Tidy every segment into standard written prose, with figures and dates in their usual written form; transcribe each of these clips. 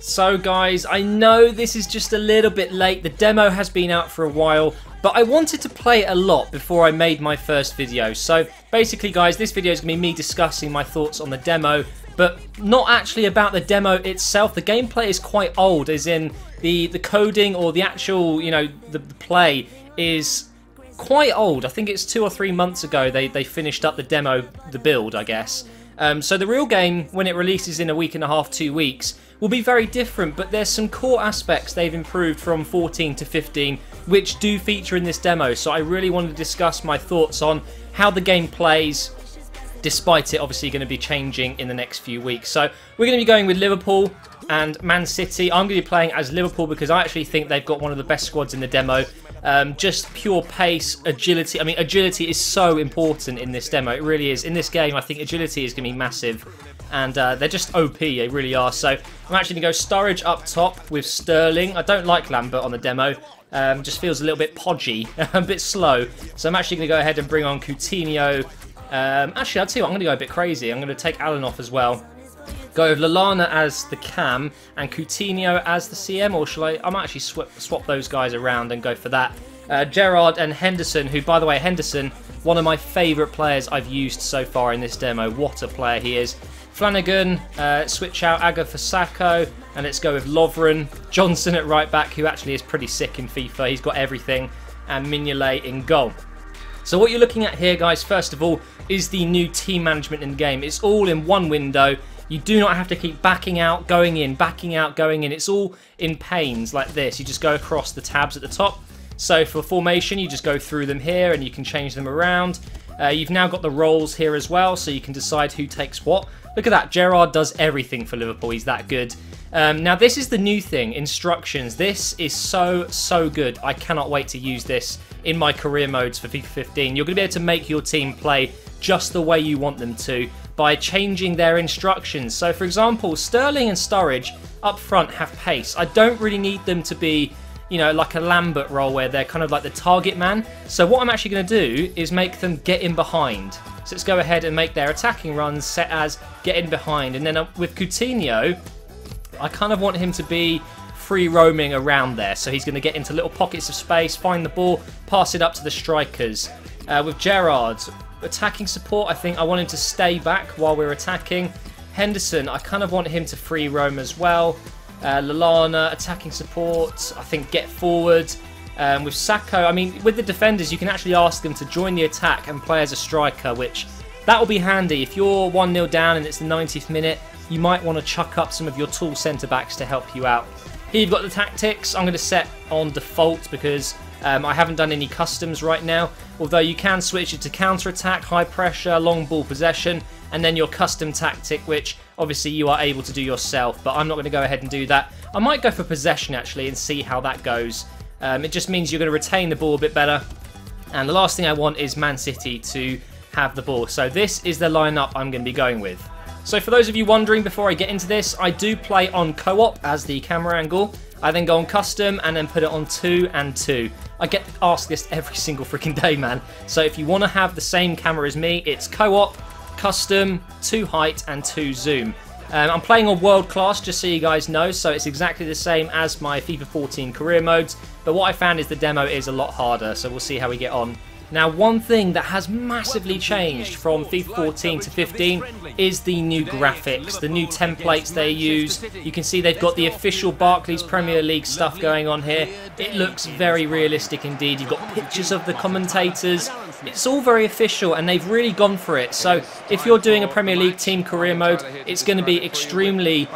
So guys, I know this is just a little bit late. The demo has been out for a while, but I wanted to play it a lot before I made my first video. So basically guys, this video is going to be me discussing my thoughts on the demo, but not actually about the demo itself. The gameplay is quite old, as in the coding or the actual, you know, the play is quite old. I think it's 2 or 3 months ago they finished up the demo, the build, I guess. So the real game, when it releases in a week and a half, 2 weeks, will be very different, but there's some core aspects they've improved from 14 to 15 which do feature in this demo. So I really want to discuss my thoughts on how the game plays, despite it obviously going to be changing in the next few weeks. So we're going to be going with Liverpool and Man City. I'm going to be playing as Liverpool because I actually think they've got one of the best squads in the demo. Just pure pace, agility. I mean, agility is so important in this demo. It really is. In this game, I think agility is going to be massive. And they're just OP, they really are. So I'm actually going to go Sturridge up top with Sterling. I don't like Lambert on the demo. Just feels a little bit podgy, a bit slow. So I'm actually going to go ahead and bring on Coutinho. Actually, I'll tell you what, I'm going to go a bit crazy. I'm going to take Allen off as well. Go with Lallana as the cam and Coutinho as the CM, or shall I might actually swap those guys around and go for that. Gerrard and Henderson, who, by the way, Henderson, one of my favourite players I've used so far in this demo. What a player he is. Flanagan, switch out Aga for Sacco, and let's go with Lovren. Johnson at right back, who actually is pretty sick in FIFA. He's got everything, and Mignolet in goal. So what you're looking at here, guys, first of all, is the new team management in the game. It's all in one window. You do not have to keep backing out, going in, backing out, going in. It's all in panes like this. You just go across the tabs at the top. So for formation, you just go through them here and you can change them around. You've now got the roles here as well, so you can decide who takes what. Look at that, Gerrard does everything for Liverpool. He's that good. Now this is the new thing, instructions. This is so good. I cannot wait to use this in my career modes for FIFA 15. You're going to be able to make your team play just the way you want them to by changing their instructions. So for example, Sterling and Sturridge up front have pace. I don't really need them to be, you know, like a Lambert role where they're kind of like the target man. So what I'm actually going to do is make them get in behind. So let's go ahead and make their attacking runs set as get in behind. And then with Coutinho, I kind of want him to be free roaming around there. So he's going to get into little pockets of space, find the ball, pass it up to the strikers. With Gerrard, attacking support, I think I want him to stay back while we're attacking. Henderson, I kind of want him to free roam as well. Lallana, attacking support, I think get forward. With Sacco, I mean, with the defenders, you can actually ask them to join the attack and play as a striker, which that will be handy. If you're 1-0 down and it's the 90th minute, you might want to chuck up some of your tall centre-backs to help you out. Here you've got the tactics. I'm going to set on default because I haven't done any customs right now, although you can switch it to counter-attack, high pressure, long ball possession, and then your custom tactic, which obviously you are able to do yourself, but I'm not going to go ahead and do that. I might go for possession actually and see how that goes. It just means you're going to retain the ball a bit better, and the last thing I want is Man City to have the ball. So this is the lineup I'm going to be going with. So for those of you wondering, before I get into this, I do play on co-op as the camera angle. I then go on custom and then put it on 2 and 2. I get asked this every single freaking day, man. So if you want to have the same camera as me, it's co-op, custom, 2 height and 2 zoom. I'm playing on world class, just so you guys know, so it's exactly the same as my FIFA 14 career modes, but what I found is the demo is a lot harder, so we'll see how we get on. Now, one thing that has massively changed from FIFA 14 to 15 is the new graphics, the new templates they use. You can see they've got the official Barclays Premier League stuff going on here. It looks very realistic indeed. You've got pictures of the commentators. It's all very official and they've really gone for it. So if you're doing a Premier League team career mode, it's going to be extremely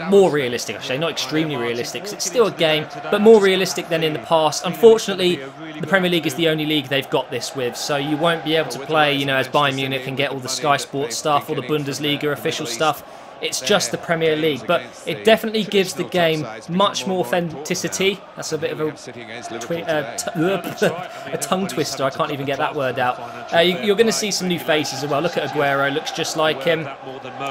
more realistic, actually. Not extremely realistic, because it's still a game, but more realistic than in the past. Unfortunately, the Premier League is the only league they've got this with, so you won't be able to play, you know, as Bayern Munich and get all the Sky Sports stuff or the Bundesliga official stuff. It's just the Premier League, but it definitely gives the game much more authenticity. That's a bit of a tongue twister. I can't even get that word out. You're going to see some new faces as well. Look at Aguero, looks just like him.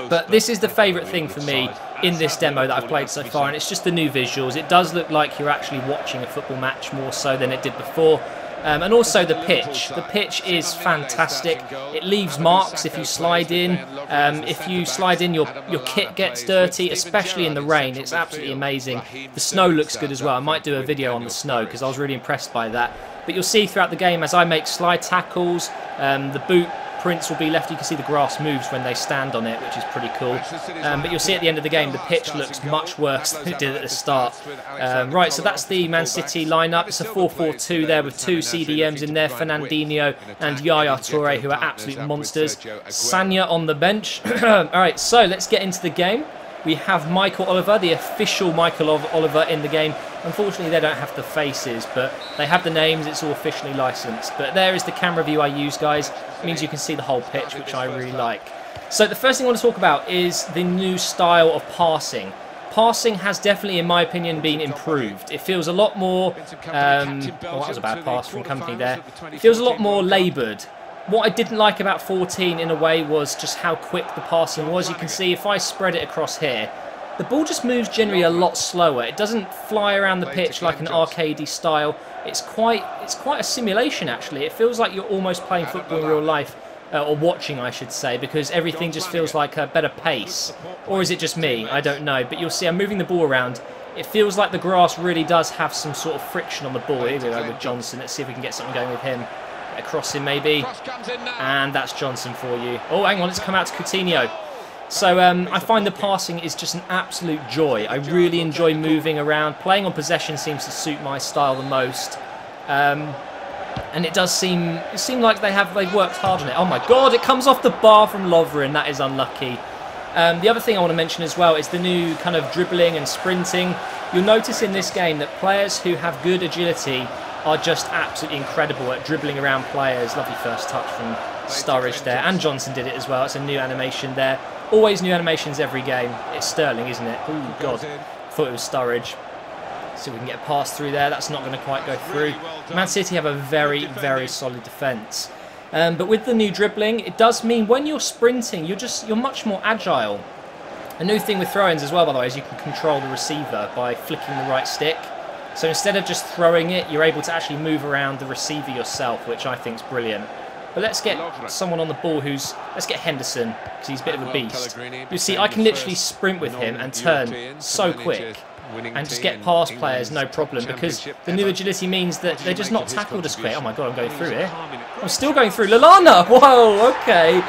But this is the favourite thing for me in this demo that I've played so far, and it's just the new visuals. It does look like you're actually watching a football match more so than it did before. And also the pitch. The pitch is fantastic. It leaves marks if you slide in. If you slide in, your kit gets dirty, especially in the rain. It's absolutely amazing. The snow looks good as well. I might do a video on the snow because I was really impressed by that. But you'll see throughout the game as I make slide tackles, the boot prints will be left. You can see the grass moves when they stand on it, which is pretty cool. But you'll see at the end of the game the pitch looks much worse than it did at the start. Right, so that's the Man City lineup. It's a 4-4-2 there with two CDMs in there, Fernandinho and Yaya Toure, who are absolute monsters. Sanya on the bench. Alright, so let's get into the game. We have Michael Oliver, the official Michael Oliver in the game. Unfortunately, they don't have the faces, but they have the names. It's all officially licensed. But there is the camera view I use, guys. It means you can see the whole pitch, which I really like. So the first thing I want to talk about is the new style of passing. Passing has definitely, in my opinion, been improved. It feels a lot more... oh, that was a bad pass from company there. It feels a lot more laboured. What I didn't like about 14 in a way was just how quick the passing was. You can see if I spread it across here, the ball just moves generally a lot slower. It doesn't fly around the pitch like an arcadey style. It's quite a simulation actually. It feels like you're almost playing football in real life, or watching I should say, because everything just feels like a better pace. Or is it just me? I don't know. But you'll see I'm moving the ball around. It feels like the grass really does have some sort of friction on the ball. Here we go with Johnson. Let's see if we can get something going with him. Across him maybe, and that's Johnson for you. Oh, hang on, it's come out to Coutinho. So I find the passing is just an absolute joy. I really enjoy moving around. Playing on possession seems to suit my style the most, and it does seem like they've worked hard on it. Oh my God, it comes off the bar from Lovren. That is unlucky. The other thing I want to mention as well is the new kind of dribbling and sprinting. You'll notice in this game that players who have good agility are just absolutely incredible at dribbling around players. Lovely first touch from Sturridge there, and Johnson did it as well. It's a new animation there. Always new animations every game. It's Sterling, isn't it? Oh God, thought it was Sturridge. See if we can get a pass through there. That's not going to quite go through. Man City have a very, very solid defence. But with the new dribbling, it does mean when you're sprinting, you're much more agile. A new thing with throw-ins as well, by the way, is you can control the receiver by flicking the right stick. So instead of just throwing it, you're able to actually move around the receiver yourself, which I think is brilliant. But let's get someone on the ball let's get Henderson, because he's a bit of a beast. You see, I can literally sprint with him and turn so quick and just get past players, no problem, because the new agility means that they're just not tackled as quick. Oh my God, I'm going through here. I'm still going through. Lallana! Whoa, okay.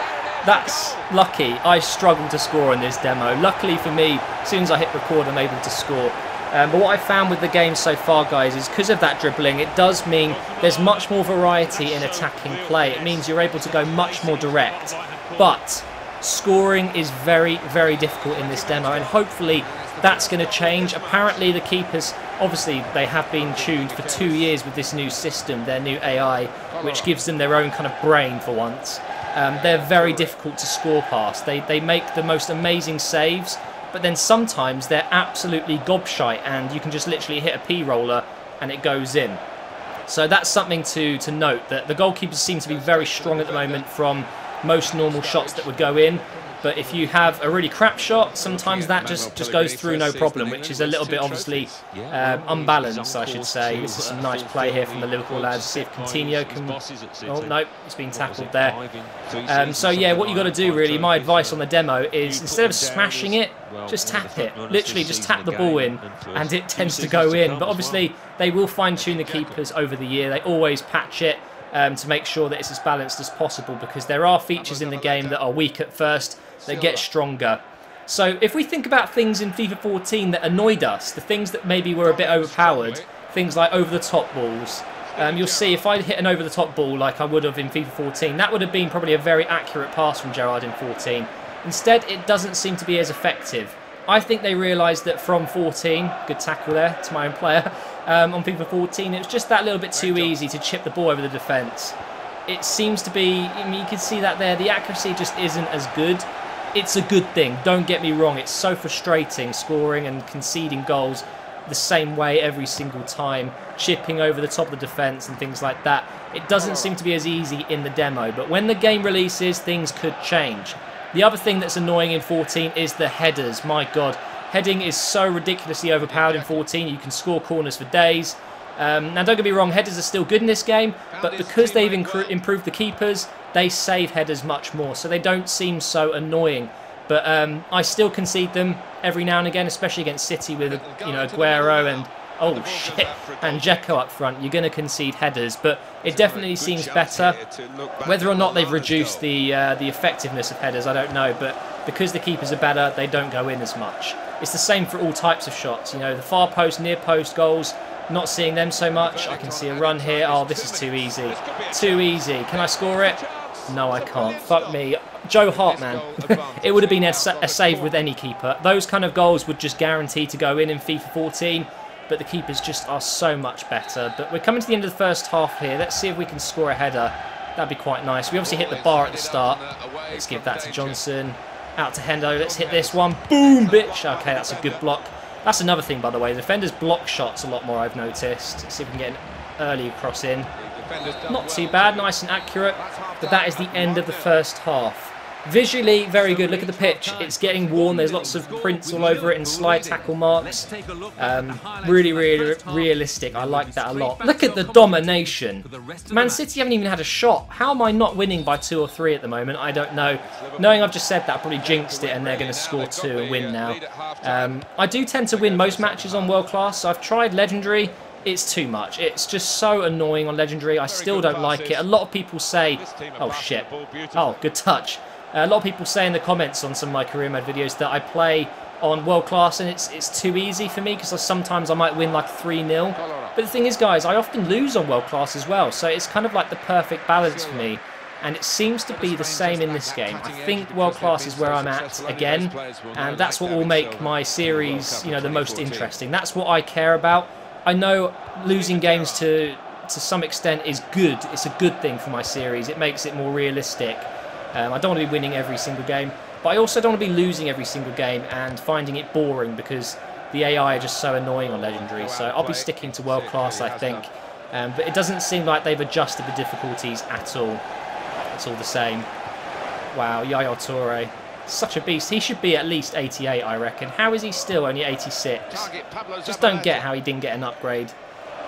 That's lucky. I struggled to score in this demo. Luckily for me, as soon as I hit record, I'm able to score. But what I found with the game so far, guys, is because of that dribbling, it does mean there's much more variety in attacking play. It means you're able to go much more direct. But scoring is very, very difficult in this demo, and hopefully that's going to change. Apparently the keepers, obviously they have been tuned for 2 years with this new system, their new AI, which gives them their own kind of brain for once. They're very difficult to score past. They make the most amazing saves, but then sometimes they're absolutely gobshite and you can just literally hit a P-roller and it goes in. So that's something to note, that the goalkeepers seem to be very strong at the moment from most normal shots that would go in. But if you have a really crap shot, sometimes that just goes through no problem, which is a little bit obviously unbalanced, I should say. This is some nice play here from the Liverpool lads. See if Coutinho can... Oh, no, it's been tackled there. So yeah, what you got to do really, my advice on the demo is instead of smashing it, just tap it. Literally just tap the ball in and it tends to go in. But obviously they will fine-tune the keepers over the year. They always patch it to make sure that it's as balanced as possible, because there are features in the game that are weak at first that get stronger. So if we think about things in FIFA 14 that annoyed us, the things that maybe were a bit overpowered, things like over-the-top balls, you'll see if I hit an over-the-top ball like I would have in FIFA 14, that would have been probably a very accurate pass from Gerrard in 14. Instead, it doesn't seem to be as effective. I think they realised that from 14, good tackle there to my own player, on FIFA 14, it was just that little bit too easy to chip the ball over the defence. It seems to be, I mean, you can see that there, the accuracy just isn't as good. It's a good thing, don't get me wrong, it's so frustrating scoring and conceding goals the same way every single time, chipping over the top of the defence and things like that. It doesn't seem to be as easy in the demo, but when the game releases, things could change. The other thing that's annoying in 14 is the headers. My God, heading is so ridiculously overpowered in 14. You can score corners for days. Now, don't get me wrong, headers are still good in this game, but because they've improved the keepers, they save headers much more, so they don't seem so annoying. But I still concede them every now and again, especially against City with, you know, Aguero and, oh shit, and Dzeko up front. You're going to concede headers, but it definitely seems better. Whether or not they've reduced the effectiveness of headers, I don't know, but because the keepers are better, they don't go in as much. It's the same for all types of shots. You know, the far post, near post goals, not seeing them so much. I can see a run here. Oh, this is too easy. Too easy. Can I score it? No, I can't. Fuck me. Joe Hart, man. It would have been a save with any keeper. Those kind of goals would just guarantee to go in FIFA 14, but the keepers just are so much better. But we're coming to the end of the first half here. Let's see if we can score a header. That'd be quite nice. We obviously hit the bar at the start. Let's give that to Johnson. Out to Hendo. Let's hit this one. Boom, bitch. Okay, that's a good block. That's another thing, by the way. The defenders block shots a lot more, I've noticed. Let's see if we can get an early cross in. Not too bad, nice and accurate. But that is the end of the first half. Visually, very good. Look at the pitch. It's getting worn. There's lots of prints all over it and slide tackle marks. Really, really realistic. I like that a lot. Look at the domination. Man City haven't even had a shot. How am I not winning by 2 or 3 at the moment? I don't know. Knowing I've just said that, I probably jinxed it and they're going to score 2 and win now. I do tend to win most matches on World Class. So I've tried Legendary. It's too much. It's just so annoying on Legendary. I still don't like it. A lot of people say... Oh, shit. Oh, good touch. A lot of people say in the comments on some of my career mode videos that I play on World Class and it's too easy for me because sometimes I might win like 3-0. But the thing is, guys, I often lose on World Class as well. So it's kind of like the perfect balance for me. And it seems to be the same in this game. I think World Class is where I'm at again. And that's what will make my series, you know, the most interesting. That's what I care about. I know losing games to some extent is good. It's a good thing for my series. It makes it more realistic. I don't want to be winning every single game, but I also don't want to be losing every single game and finding it boring because the AI are just so annoying on Legendary. So I'll be sticking to World Class, I think. But it doesn't seem like they've adjusted the difficulties at all. It's all the same. Wow, Yaya Toure. Such a beast. He should be at least 88, I reckon. How is he still only 86? Just don't get how he didn't get an upgrade.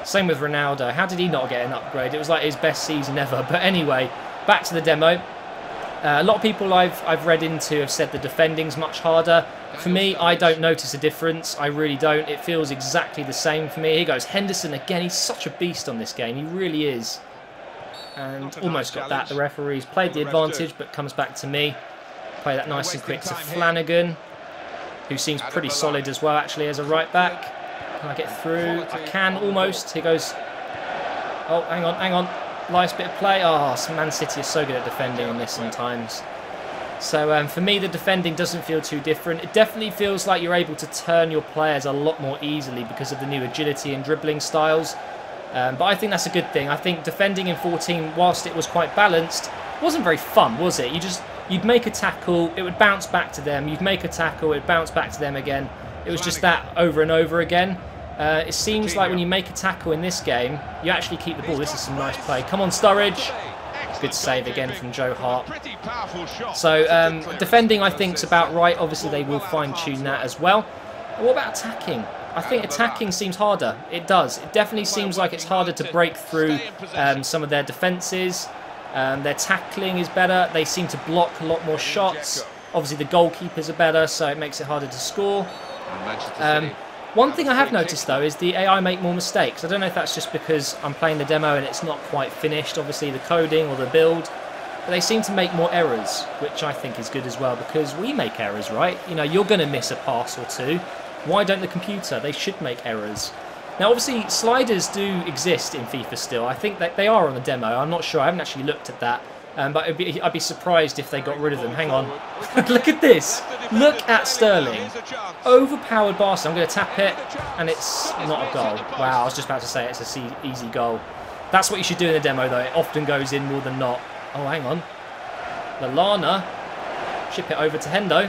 Same with Ronaldo. How did he not get an upgrade? It was like his best season ever. But anyway, back to the demo. A lot of people I've read into have said the defending's much harder. For me, I don't notice a difference. I really don't. It feels exactly the same for me. Here goes Henderson again. He's such a beast on this game. He really is. And almost got that. The referee's played the advantage, but comes back to me. Play that nice and quick to Flanagan, who seems pretty solid as well, actually, as a right back. Can I get through? I can, almost. Here goes... Oh, hang on, hang on. Nice bit of play. Oh, Man City is so good at defending on this sometimes. So for me, the defending doesn't feel too different. It definitely feels like you're able to turn your players a lot more easily because of the new agility and dribbling styles. But I think that's a good thing. I think defending in 14, whilst it was quite balanced, wasn't very fun, was it? You'd make a tackle, it would bounce back to them. You'd make a tackle, it would bounce back to them again. It was just that over and over again. It seems like when you make a tackle in this game, you actually keep the ball. This is some nice play. Come on, Sturridge. Good save again from Joe Hart. So defending, I think, is about right. Obviously, they will fine-tune that as well. What about attacking? I think attacking seems harder. It does. It definitely seems like it's harder to break through some of their defences. Their tackling is better. They seem to block a lot more shots. Obviously, the goalkeepers are better, so it makes it harder to score. One thing I have noticed, though, is the AI make more mistakes. I don't know if that's just because I'm playing the demo and it's not quite finished, obviously, the coding or the build. But they seem to make more errors, which I think is good as well, because we make errors, right? You know, you're going to miss a pass or two. Why don't the computer? They should make errors. Now, obviously, sliders do exist in FIFA still. I think that they are on the demo. I'm not sure. I haven't actually looked at that. But I'd be surprised if they got rid of them. Hang on. Look at this. Look at Sterling. Overpowered Barca. I'm going to tap it, and it's not a goal. Wow, I was just about to say it's an easy goal. That's what you should do in the demo, though. It often goes in more than not. Oh, hang on. Lallana. Chip it over to Hendo.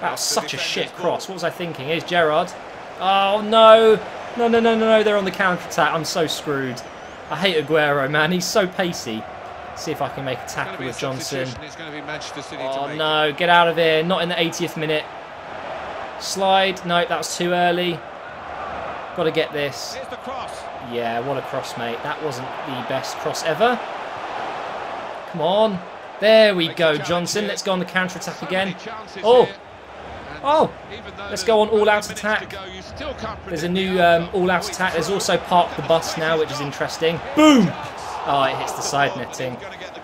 That was such a shit cross. What was I thinking? Here's Gerrard. Oh, no. No. They're on the counter-attack. I'm so screwed. I hate Aguero, man. He's so pacey. See if I can make a tackle with Johnson. Oh, no. Get out of here. Not in the 80th minute. Slide. No, that was too early. Got to get this. Yeah, what a cross, mate. That wasn't the best cross ever. Come on. There we go, Johnson. Let's go on the counter-attack again. Oh! Oh! Let's go on all-out attack. There's a new all-out attack. There's also park the bus now, which is interesting. Boom! Oh, it hits the side netting.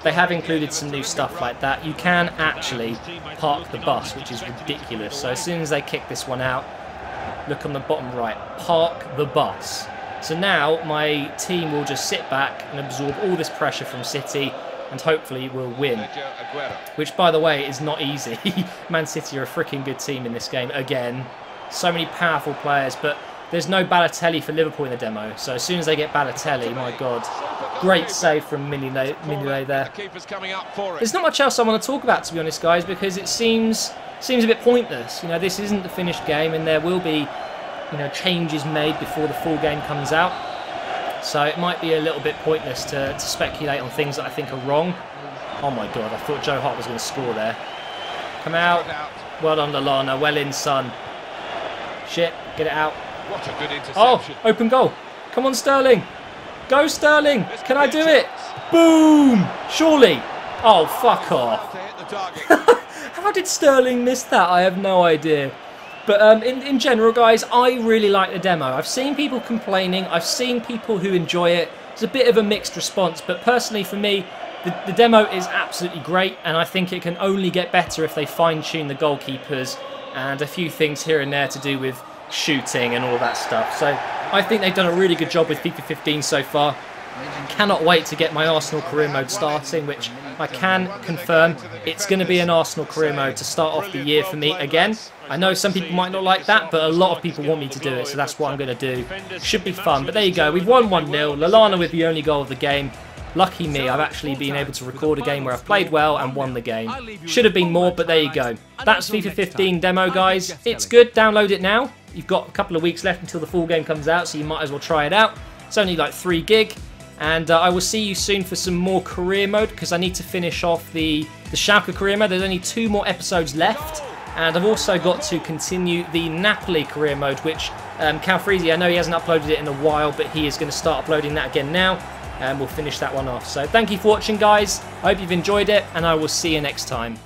They have included some new stuff like that. You can actually park the bus, which is ridiculous. So as soon as they kick this one out, look on the bottom right. Park the bus. So now my team will just sit back and absorb all this pressure from City and hopefully we'll win. Which, by the way, is not easy. Man City are a freaking good team in this game again. So many powerful players, but there's no Balotelli for Liverpool in the demo. So as soon as they get Balotelli, my God. Great save from Mignolet there. There's not much else I want to talk about, to be honest, guys, because it seems a bit pointless. You know, this isn't the finished game and there will be, you know, changes made before the full game comes out. So it might be a little bit pointless to speculate on things that I think are wrong. Oh my God, I thought Joe Hart was going to score there. Come out. Well done, Lallana. Well in, son. Shit, get it out. What a good interception. Oh, open goal. Come on, Sterling. Go, Sterling. Can I do it? Boom. Surely. Oh, fuck off. How did Sterling miss that? I have no idea. But in general, guys, I really like the demo. I've seen people complaining. I've seen people who enjoy it. It's a bit of a mixed response. But personally, for me, the demo is absolutely great. And I think it can only get better if they fine-tune the goalkeepers and a few things here and there to do with shooting and all that stuff. So I think they've done a really good job with FIFA 15 so far. Cannot wait to get my Arsenal career mode starting, which I can confirm it's going to be an Arsenal career mode to start off the year for me again. I know some people might not like that, but a lot of people want me to do it, so that's what I'm going to do. Should be fun, but there you go. We've won 1-0. Lallana with the only goal of the game. Lucky me, I've actually been able to record a game where I've played well and won the game. Should have been more, but there you go. That's FIFA 15 demo, guys. It's good. Download it now. You've got a couple of weeks left until the full game comes out, so you might as well try it out. It's only like 3 gig. And I will see you soon for some more career mode, because I need to finish off the Schalke career mode. There's only 2 more episodes left. And I've also got to continue the Napoli career mode, which Calfreezy, I know he hasn't uploaded it in a while, but he is going to start uploading that again now. And we'll finish that one off. So thank you for watching, guys. I hope you've enjoyed it, and I will see you next time.